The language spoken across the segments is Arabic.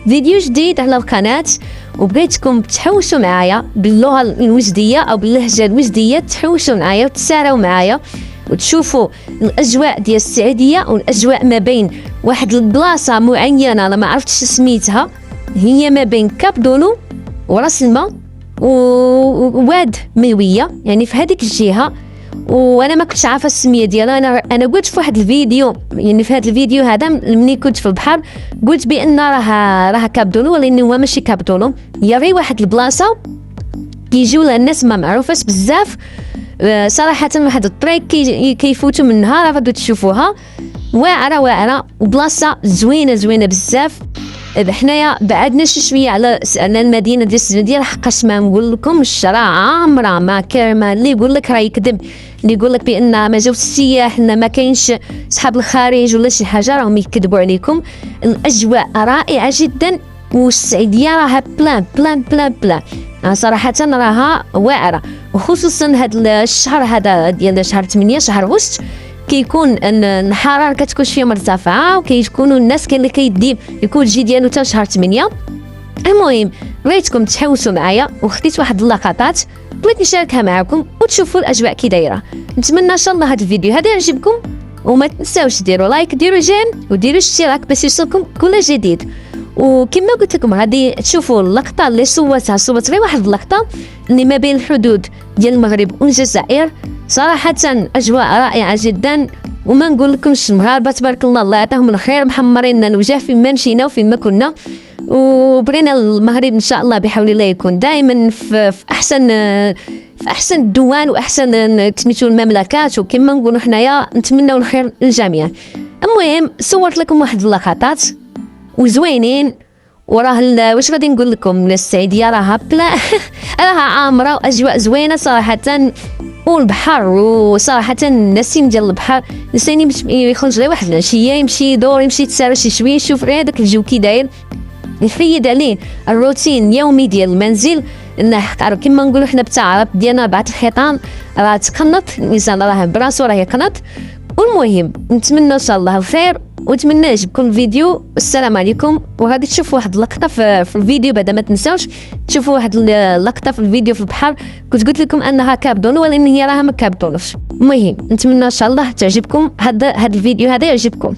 فيديو جديد على القناة، وبغيتكم تحوشوا معايا باللغة الوجدية أو باللهجة الوجدية، تحوشوا معايا وتساروا معايا وتشوفوا الأجواء ديال السعودية والأجواء ما بين واحد البلاصة معينة أنا ما عرفتش سميتها، هي ما بين كاب دونو وراس الماء وواد ملوية، يعني في هذيك الجهة. وانا ما كنتش عارفه السميه ديالها. انا قلت في واحد الفيديو، يعني في هذا الفيديو هذا ملي كنت في البحر قلت بان راه كابدونو، ولكن هو ماشي كابدونو، هي غير واحد البلاصه كيجيو لها الناس ما معروفاش بزاف صراحه. واحد الطريق كيفوتوا منها، راه غادي تشوفوها، واعره وبلاصه زوينه بزاف. حنايا بعدنا شي شويه على المدينه ديال السعوديه، حقاش ما نقول لكمش راه عامره ما كرمه. اللي يقول لك راه يكذب، اللي يقول لك بان ما جاوش السياح، ان ما كاينش صحاب الخارج ولا شي حاجه، راهم يكذبوا عليكم. الاجواء رائعه جدا، والسعوديه راها بلان صراحه راها واعره. وخصوصا هذا الشهر هذا ديال شهر 8 شهر غشت كيكون الحراره كتكون شويه مرتفعه، وكيكونوا الناس كاين اللي كيدي يكون الجي ديالو حتى شهر 8. المهم بغيتكم تحوسوا معايا وخديت واحد اللقطات بغيت نشاركها معكم وتشوفوا الاجواء كي دايره. نتمنى ان شاء الله هذا الفيديو هذا يعجبكم، وما تنساوش ديروا لايك، ديروا جيم، وديروا اشتراك باش يوصلكم كل جديد. وكما قلت لكم غادي تشوفوا اللقطه اللي صوت غير واحد اللقطه اللي ما بين الحدود ديال المغرب والجزائر. صراحه اجواء رائعه جدا، وما نقول لكمش المغاربه تبارك الله يعطيهم الخير، محمرين الوجه فين ما مشينا وفين ما كنا. وبغينا المغرب ان شاء الله بحول الله يكون دائما في احسن الدول واحسن سميتو المملكات، وكما نقولوا حنايا نتمنوا الخير للجميع. المهم صورت لكم واحد اللقطات وزوينين، وراه واش غادي نقول لكم، السعوديه راها راها عامره واجواء زوينه صراحه، والبحر وصراحه النسيم ديال البحر الانسان يخرج غير واحد العشيه، يمشي يدور، يمشي يتسارى شي شويه، يشوف غير هذاك الجو كي داير، يفيد عليه الروتين اليومي ديال المنزل. نحقروا كما نقولوا حنا بالتعارف ديالنا بعد الحيطان راه تقنط، الانسان راه براسو راه يقنط. والمهم نتمنى ان شاء الله الخير، ونتمنى يعجبكم الفيديو. السلام عليكم. وغادي تشوفوا واحد اللقطه في الفيديو بعدا ما تنساوش تشوفوا واحد اللقطه في الفيديو في البحر، كنت قلت لكم انها كابدون ولكن هي راها ما كابدونش. المهم نتمنى ان شاء الله تعجبكم هذا الفيديو هذا يعجبكم.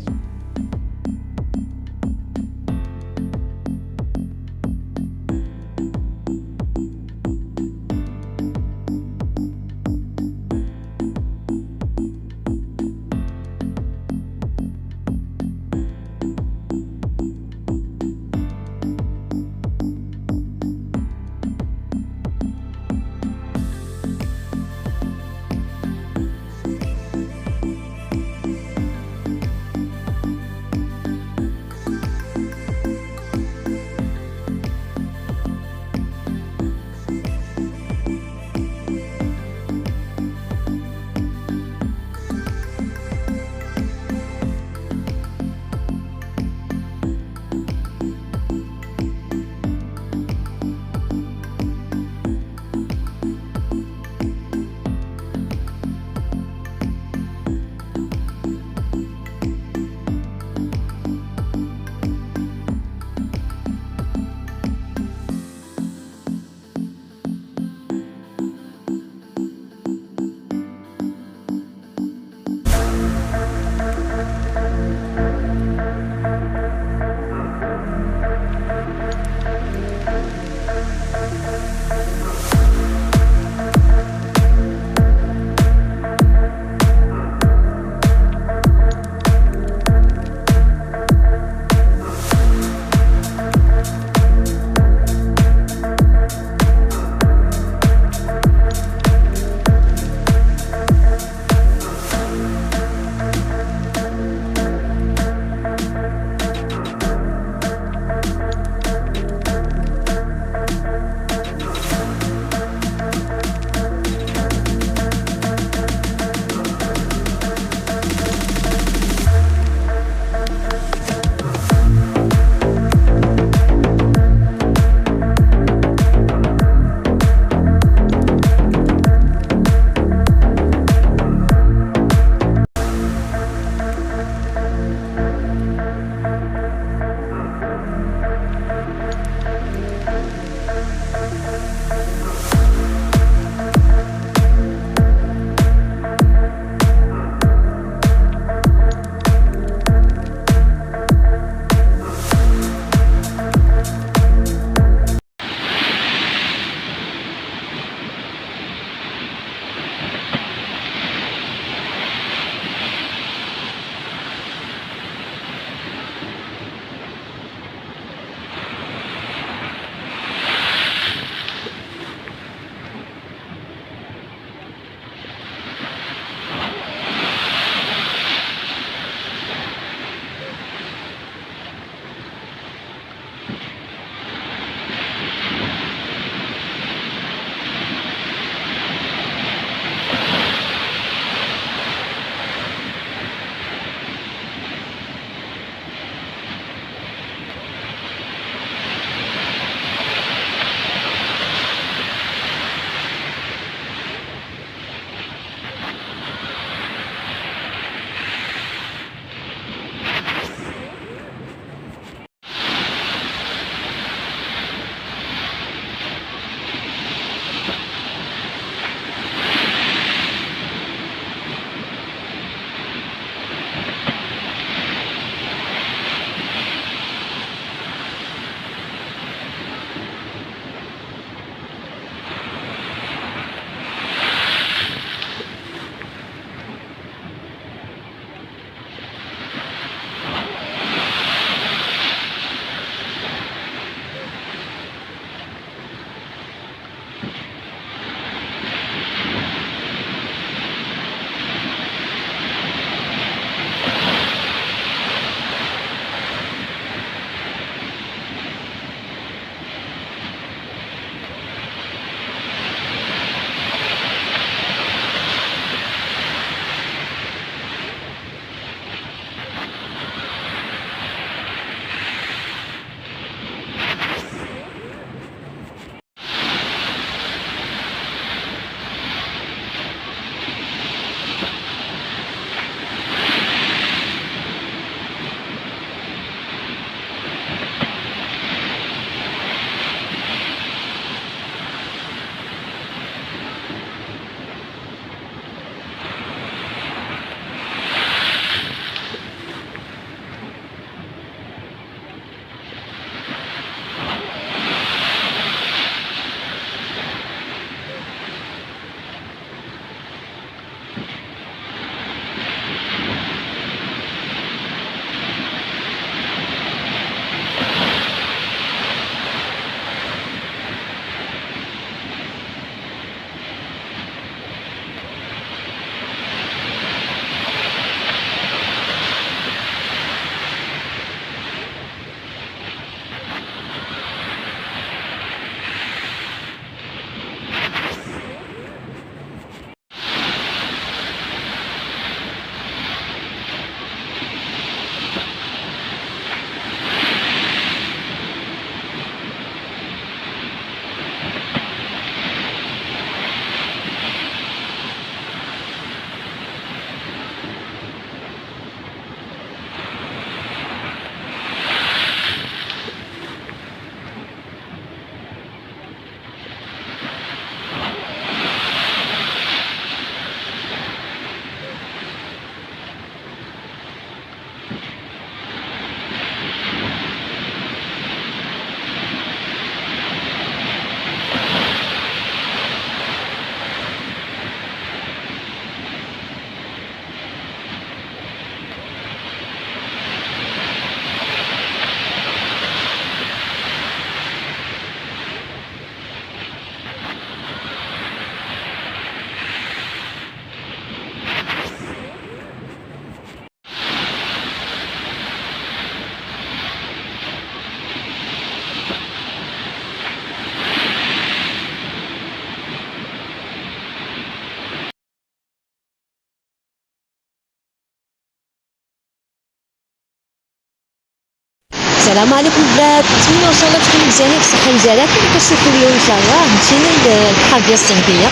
السلام عليكم البنات، نتمنى ان شاء الله تكونوا مزيانين بصحه مزيانه. كما كتشوفوا اليوم ان شاء الله مشينا للبحر ديال السعوديه.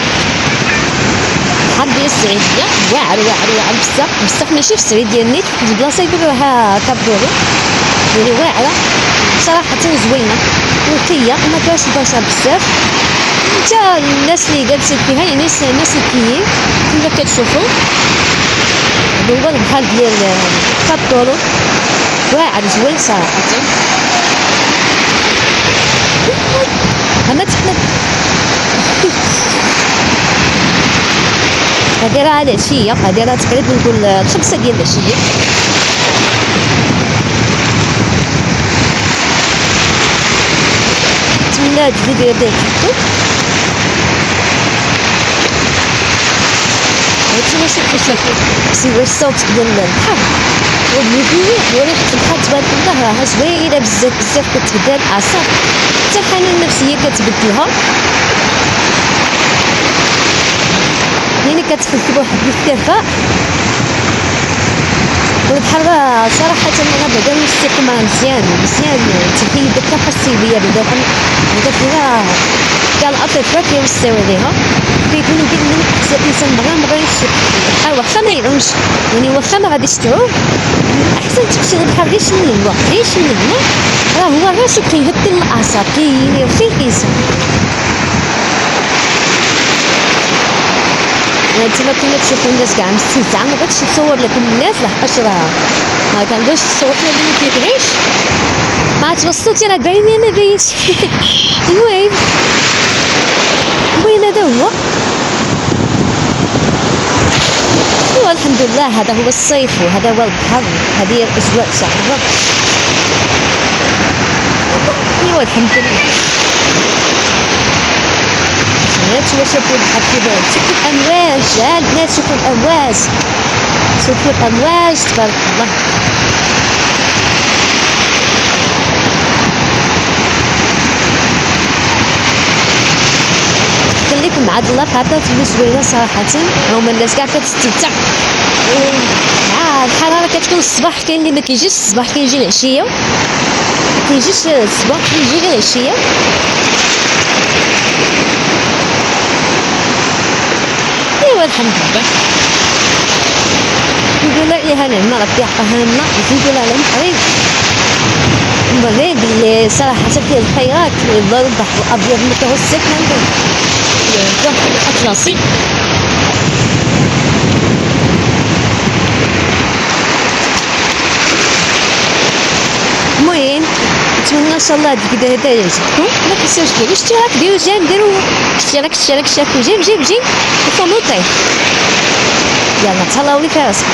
البحر ديال السعوديه واعر واعر واعر بزاف بزاف، ماشي في السعوديه نيت، في واحد البلاصه يقولوها كابدورو، يعني واعره صراحه زوينه ونقيه، ما كاينش البشر بزاف. حتى الناس اللي جالسين فيها يعني ناس نقيين كما كتشوفوا. هو البحر ديال كابدورو واعر زوين صراحة. أنا تحنا هادي راه العشية، هادي راه تقريبا نقول 5 ديال العشية. نتمنى هاد الفيديو يبدا يعجبكم. هانتوما شوفوا سيروا الصوت ديال البحر والفيديو وريحة البحر تبارك الله راها زوينة بزاف بزاف، كتبدل الأعصاب حتى الحالة النفسية كتبدلها، يعني كتحس بواحد الاسترخاء. والبحر صراحة أنا بعدا الاستقمار مزيان مزيان تحيد ديك الطاقة السلبية بعدا فيها كاع الأطفال كيوسعو عليها، كيكونوا كيديروا حتى الإنسان مرة يشوف البحر واخا ما يعومش، يعني واخا ما غاديش تعوم أحسن تمشي للبحر غير شوية من الوقت، غير شوية من الوقت راه هو راسو كيهدي الأعصاب كيرخي الإنسان. نتوما كما تشوفوا الناس كاع مستمتعة، ما بغيتش نصور لكم الناس لحقاش راه ما كنقدرش نصور لكم اللي كيبغيش، ما عرفت الصوت راه باين ما باينش. المهم هذا هو. ايوا الحمد لله، هذا هو الصيف وهذا هو البحر، هذه هي الاجواء صراحه. ايوا الحمد لله. نتوما شوفوا البحر كيبان، شوفوا الامواج، ها البنات شوفوا الامواج، شوفوا الامواج تبارك الله. خليكم مع هاد اللقطات اللي زوينه صراحه، هما الناس كاع كتستمتع مع الحراره. كتكون الصباح، كاين اللي ما كيجيش الصباح، كيجي العشيه، ما كيجيش الصباح كيجي غير العشيه. ايوا الحمد لله، نقول لها لنا ربي يحفظها لنا، نقول لها المحرم المغرب اللي صراحه فيه الخيرات والضرب البحر الابيض المتوسط البحر الاطلسي. المهم نتمنى ان شاء الله هاد الفيديو هذا يعجبكم، ما تنساوش ديروا اشتراك، ديروا جيم، ديروا اشتراك وجيم وفولوطي. يلا تهلاو لي في راسكم.